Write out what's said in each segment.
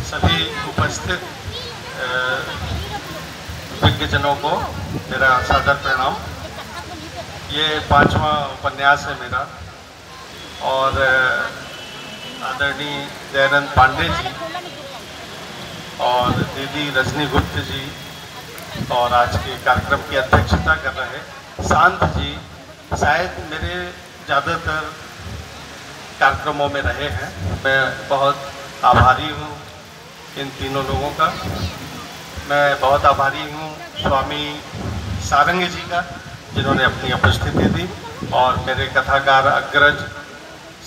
सभी उपस्थित विज्ञजनों को मेरा सादर प्रणाम। ये 5वां उपन्यास है मेरा और आदरणीय दयानंद पांडे जी और दीदी रजनी गुप्त जी और आज के कार्यक्रम की अध्यक्षता कर रहे शांत जी शायद मेरे ज़्यादातर कार्यक्रमों में रहे हैं। मैं बहुत आभारी हूँ इन तीनों लोगों का। मैं बहुत आभारी हूँ स्वामी सारंग जी का जिन्होंने अपनी उपस्थिति दी और मेरे कथाकार अग्रज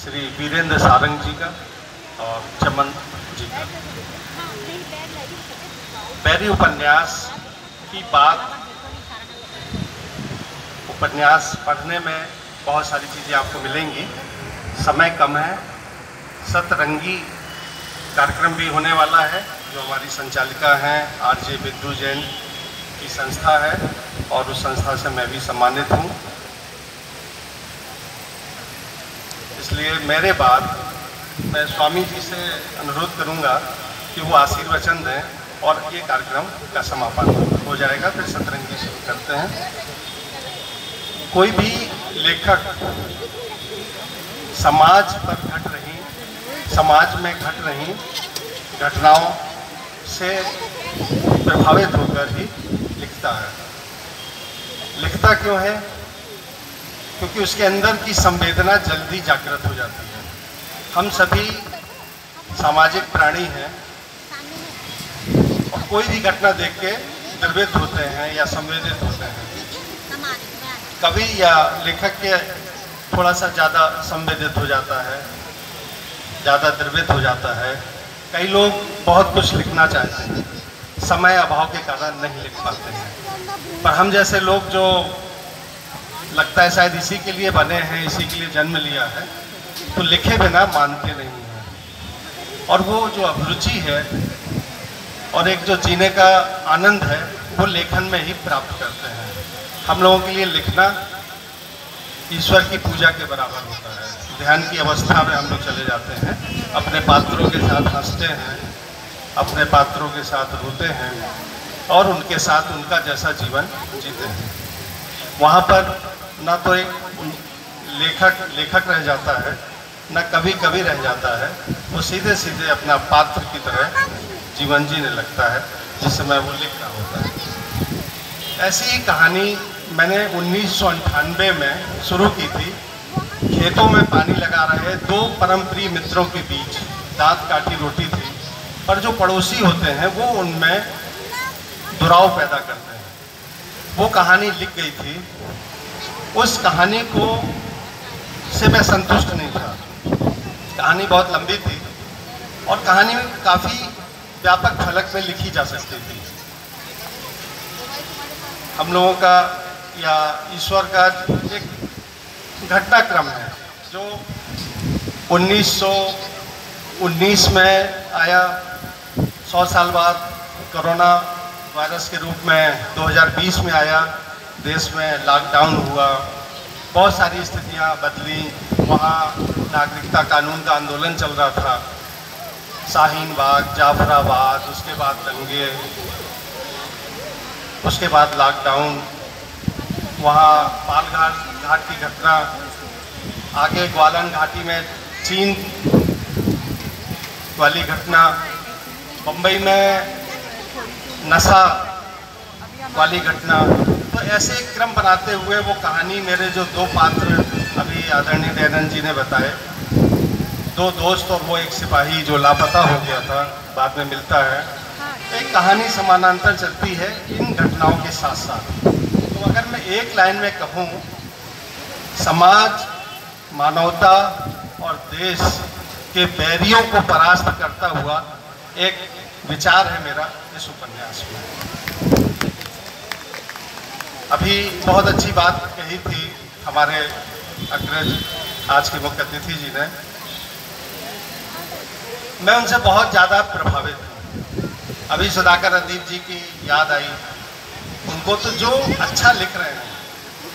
श्री वीरेंद्र सारंग जी का और चमन जी का। बैरी उपन्यास की बात, उपन्यास पढ़ने में बहुत सारी चीज़ें आपको मिलेंगी। समय कम है। सतरंगी कार्यक्रम भी होने वाला है जो हमारी संचालिका हैं आरजे बिंदु जैन की संस्था है और उस संस्था से मैं भी सम्मानित हूँ। इसलिए मेरे बाद मैं स्वामी जी से अनुरोध करूँगा कि वो आशीर्वचन दें और ये कार्यक्रम का समापन हो जाएगा। फिर सतरंगी शुरू करते हैं। कोई भी लेखक समाज में घट रही घटनाओं से प्रभावित होकर ही लिखता है। लिखता क्यों है? क्योंकि उसके अंदर की संवेदना जल्दी जागृत हो जाती है। हम सभी सामाजिक प्राणी हैं और कोई भी घटना देख के द्रवित होते हैं या संवेदित होते हैं। कवि या लेखक के थोड़ा सा ज़्यादा संवेदित हो जाता है, ज़्यादा द्रवित हो जाता है। कई लोग बहुत कुछ लिखना चाहते हैं, समय अभाव के कारण नहीं लिख पाते हैं। पर हम जैसे लोग जो लगता है शायद इसी के लिए बने हैं, इसी के लिए जन्म लिया है, तो लिखे बिना मानते नहीं हैं। और वो जो अभिरुचि है और एक जो जीने का आनंद है वो लेखन में ही प्राप्त करते हैं। हम लोगों के लिए लिखना ईश्वर की पूजा के बराबर होता है। ध्यान की अवस्था में हम लोग चले जाते हैं, अपने पात्रों के साथ हंसते हैं, अपने पात्रों के साथ रोते हैं और उनके साथ उनका जैसा जीवन जीते हैं। वहाँ पर ना तो एक लेखक रह जाता है, ना कवि रह जाता है। वो सीधे सीधे अपना पात्र की तरह जीवन जीने लगता है जिस समय वो लिख रहा होता है। ऐसी ही कहानी मैंने 1998 में शुरू की थी। खेतों में पानी लगा रहे दो परम प्रिय मित्रों के बीच दांत काटी रोटी थी, पर जो पड़ोसी होते हैं वो उनमें दुराव पैदा करते हैं। वो कहानी लिख गई थी। उस कहानी को से मैं संतुष्ट नहीं था। कहानी बहुत लंबी थी और कहानी काफ़ी व्यापक फलक में लिखी जा सकती थी। हम लोगों का या ईश्वर का एक घटनाक्रम है जो 1919 में आया। 100 साल बाद कोरोना वायरस के रूप में 2020 में आया। देश में लॉकडाउन हुआ, बहुत सारी स्थितियां बदली। वहाँ नागरिकता कानून का आंदोलन चल रहा था। शाहीन बाग, जाफराबाद, उसके बाद दंगे, उसके बाद लॉकडाउन, वहाँ पालघाट की घटना, आगे ग्वालन घाटी में चीन वाली घटना, बम्बई में नशा वाली घटना। तो ऐसे क्रम बनाते हुए वो कहानी, मेरे जो दो पात्र अभी आदरणीय दयानंद जी ने बताए, दो दोस्त और वो एक सिपाही जो लापता हो गया था, बाद में मिलता है। एक कहानी समानांतर चलती है इन घटनाओं के साथ साथ। तो अगर मैं एक लाइन में कहूँ, समाज, मानवता और देश के बैरियों को परास्त करता हुआ एक विचार है मेरा इस उपन्यास में। अभी बहुत अच्छी बात कही थी हमारे अग्रज आज के मुख्य अतिथि जी ने। मैं उनसे बहुत ज़्यादा प्रभावित हूँ। अभी सुधाकर अदीप जी की याद आई। उनको तो जो अच्छा लिख रहे हैं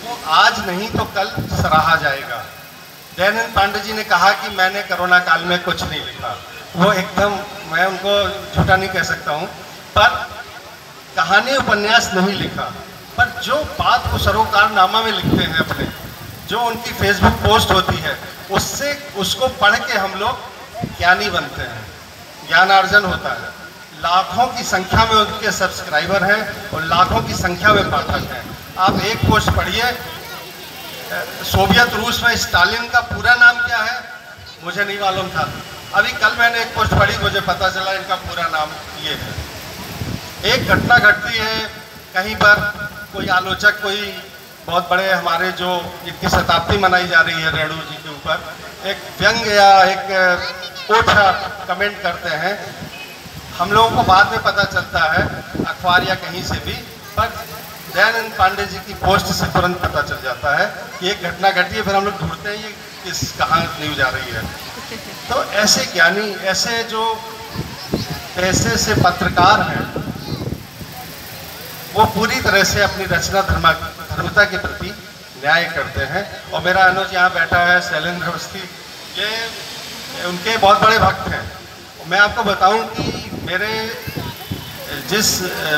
वो आज नहीं तो कल सराहा जाएगा। दयानंद पांडे जी ने कहा कि मैंने कोरोना काल में कुछ नहीं लिखा। वो एकदम मैं उनको झूठा नहीं कह सकता हूँ, पर कहानी उपन्यास नहीं लिखा, पर जो बात को सरोकारनामा में लिखते हैं अपने, जो उनकी फेसबुक पोस्ट होती है, उससे उसको पढ़ के हम लोग ज्ञानी बनते हैं, ज्ञानार्जन होता है। लाखों की संख्या में उनके सब्सक्राइबर हैं और लाखों की संख्या में पाठक हैं। आप एक पोस्ट पढ़िए, सोवियत रूस में स्टालिन का पूरा नाम क्या है मुझे नहीं मालूम था, अभी कल मैंने एक पोस्ट पढ़ी, मुझे पता चला इनका पूरा नाम ये है। एक घटना घटती है कहीं पर, कोई आलोचक, कोई बहुत बड़े हमारे जो इनकी शताब्दी मनाई जा रही है रेणु जी के ऊपर, एक व्यंग या एक ओछा कमेंट करते हैं। हम लोगों को बाद में पता चलता है अखबार या कहीं से भी, पर दयानंद पांडे जी की पोस्ट से तुरंत पता चल जाता है कि एक घटना घटी है, फिर हम लोग ढूंढते हैं ये किस कहाँ न्यूज आ रही है। तो ऐसे ज्ञानी, ऐसे जो पैसे से पत्रकार हैं, वो पूरी तरह से अपनी रचना धर्मता के प्रति न्याय करते हैं। और मेरा अनुज यहाँ बैठा है, शैलेंद्र अवस्थी, ये उनके बहुत बड़े भक्त हैं। मैं आपको बताऊं कि मेरे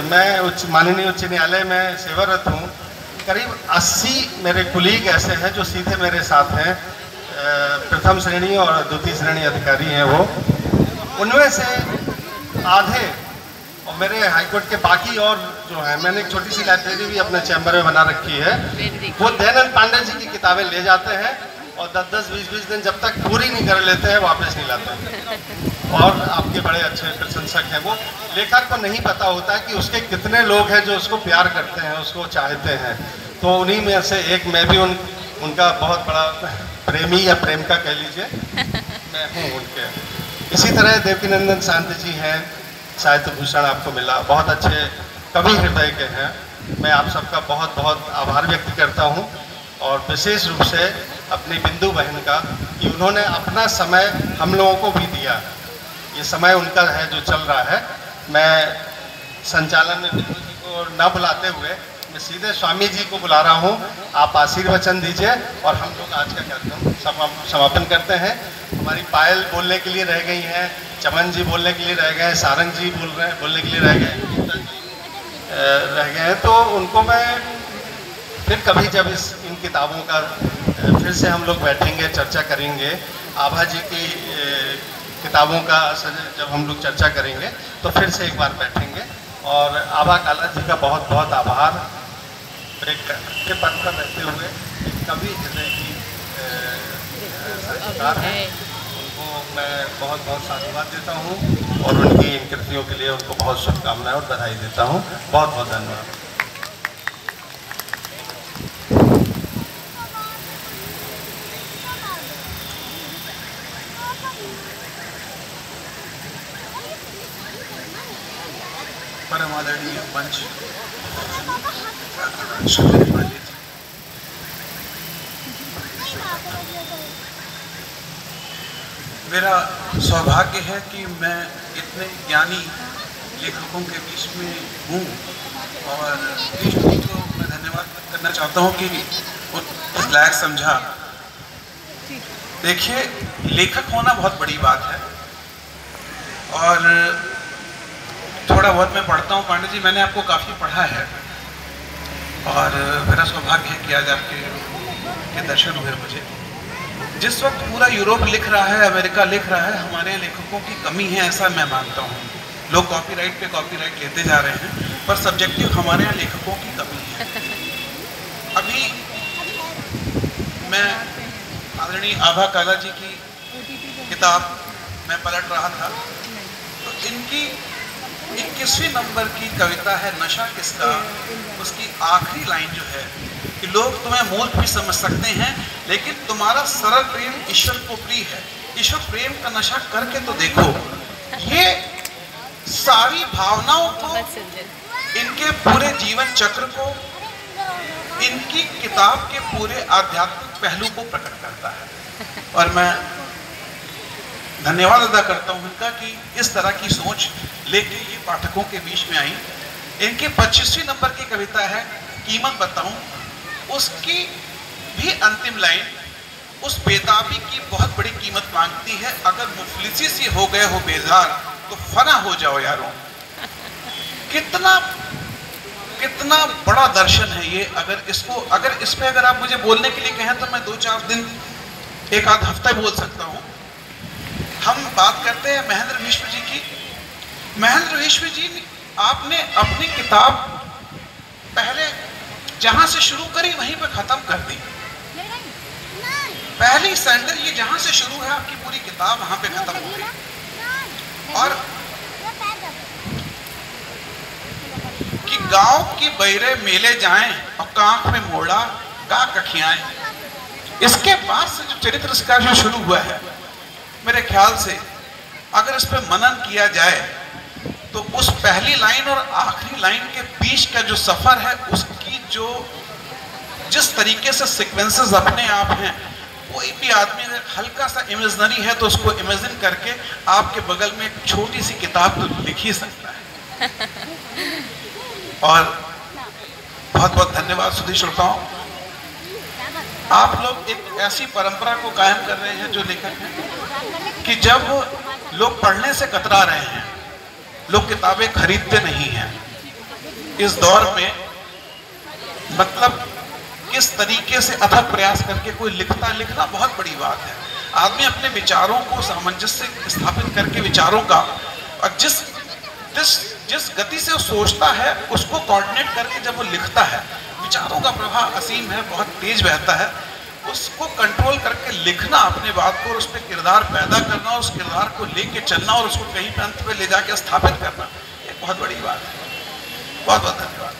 मैं माननीय उच्च न्यायालय में सेवारत हूँ, करीब 80 मेरे कुलीग ऐसे हैं जो सीधे मेरे साथ हैं, प्रथम श्रेणी और द्वितीय श्रेणी अधिकारी हैं वो, उनमें से आधे और मेरे हाईकोर्ट के बाकी और जो है, मैंने एक छोटी सी लाइब्रेरी भी अपने चैम्बर में बना रखी है, वो दयानंद पांडे जी की किताबें ले जाते हैं और 10-10, 20-20 दिन जब तक पूरी नहीं कर लेते हैं वापस नहीं लाते हैं। और आपके बड़े अच्छे प्रशंसक हैं वो। लेखक को नहीं पता होता है कि उसके कितने लोग हैं जो उसको प्यार करते हैं, उसको चाहते हैं। तो उन्हीं में से एक मैं भी उनका बहुत बड़ा प्रेमी या प्रेमिका कह लीजिए, मैं हूँ उनके। इसी तरह देवकीनंदन शांति जी हैं, साहित्य भूषण आपको मिला, बहुत अच्छे कवि हृदय के हैं। मैं आप सबका बहुत बहुत आभार व्यक्त करता हूँ, और विशेष रूप से अपनी बिंदु बहन का कि उन्होंने अपना समय हम लोगों को भी दिया। ये समय उनका है जो चल रहा है। मैं संचालन में बिंदु जी को न बुलाते हुए मैं सीधे स्वामी जी को बुला रहा हूँ, आप आशीर्वचन दीजिए और हम लोग आज का कार्यक्रम समापन करते हैं। हमारी पायल बोलने के लिए रह गई हैं, चमन जी बोलने के लिए रह गए हैं, सारंग जी बोलने के लिए रह गए हैं। तो उनको मैं फिर कभी जब इन किताबों का फिर से हम लोग बैठेंगे, चर्चा करेंगे, आभा जी की किताबों का जब हम लोग चर्चा करेंगे तो फिर से एक बार बैठेंगे। और आभा काला जी का बहुत बहुत आभार। ब्रेक के पद पर रहते हुए कवि हृदय की सरकार है, उनको मैं बहुत बहुत साधुवाद देता हूँ और उनकी इन कृतियों के लिए उनको बहुत शुभकामनाएं और बधाई देता हूँ। बहुत बहुत धन्यवाद। परम आदरणीय मंच मेरा सौभाग्य है कि मैं इतने ज्ञानी लेखकों के बीच में हूँ, और कृष्ण जी को मैं धन्यवाद करना चाहता हूँ कि इस लायक समझा। देखिए, लेखक होना बहुत बड़ी बात है, और थोड़ा बहुत मैं पढ़ता हूँ। पांडे जी, मैंने आपको काफ़ी पढ़ा है, और मेरा सौभाग्य है कि आज आपके दर्शन हुए मुझे। जिस वक्त पूरा यूरोप लिख रहा है, अमेरिका लिख रहा है, हमारे लेखकों की कमी है, ऐसा मैं मानता हूँ। लोग कॉपीराइट पे कॉपीराइट लेते जा रहे हैं, पर सब्जेक्टिव हमारे यहाँ लेखकों की कमी है। अभी मैं आदरणीय आभा काला जी की किताब मैं पलट रहा था, तो इनकी 21वें नंबर की कविता है नशा किसका। उसकी आखिरी लाइन जो है कि लोग तुम्हें मूर्ख भी समझ सकते हैं, लेकिन तुम्हारा सरल प्रेम ईश्वर को प्रिय है। ईश्वर प्रेम का नशा करके तो देखो। ये सारी भावनाओं को, इनके पूरे जीवन चक्र को, इनकी किताब के पूरे आध्यात्मिक पहलू को प्रकट करता है। और मैं धन्यवाद अदा करता हूँ इनका कि इस तरह की सोच लेके ये पाठकों के बीच में आई। इनके 25वें नंबर की कविता है कीमत बताऊं। उसकी भी अंतिम लाइन उस बेताबी की बहुत बड़ी कीमत मांगती है। अगर मुफलिसी से हो गए हो बेजार, तो तो फना हो जाओ यारों। कितना कितना बड़ा दर्शन है ये। अगर इस पे अगर आप मुझे बोलने के लिए कहें तो मैं 2-4 दिन, एक आध हफ्ता बोल सकता हूं। हम बात करते हैं महेंद्र विश्व जी की। महेंद्र विश्व जी, आपने अपनी किताब पहले जहां से शुरू करी वहीं पे खत्म कर दी। पहली सैंडल ये जहां से शुरू है, आपकी पूरी किताब वहां पे खत्म हो गई। और कि गांव की बैरे मेले जाएं और कांख में मोड़ा का कठियाएं, इसके बाद से जो चरित्र इसका जो शुरू हुआ है, मेरे ख्याल से अगर इस पे मनन किया जाए तो उस पहली लाइन और आखिरी लाइन के बीच का जो सफर है, उसकी जो जिस तरीके से सीक्वेंसेस अपने आप हैं, कोई भी आदमी अगर हल्का सा इमेजिनरी है तो उसको इमेजिन करके आपके बगल में एक छोटी सी किताब तो लिख ही सकता है। और बहुत बहुत धन्यवाद सुधीर श्रोताओं, आप लोग एक ऐसी परंपरा को कायम कर रहे हैं जो लेखक हैं कि जब लोग पढ़ने से कतरा रहे हैं, लोग किताबें खरीदते नहीं हैं, इस दौर में मतलब किस तरीके से अथक प्रयास करके कोई लिखना बहुत बड़ी बात है। आदमी अपने विचारों को सामंजस्य स्थापित करके विचारों का, और जिस गति से वो सोचता है उसको कोऑर्डिनेट करके जब वो लिखता है, विचारों का प्रवाह असीम है, बहुत तेज बहता है। उसको कंट्रोल करके लिखना अपने बात को, और उस पर किरदार पैदा करना, और उस किरदार को लेके चलना और उसको कहीं पे अंत पे ले जाके स्थापित करना, ये बहुत बड़ी बात है। बहुत बहुत धन्यवाद।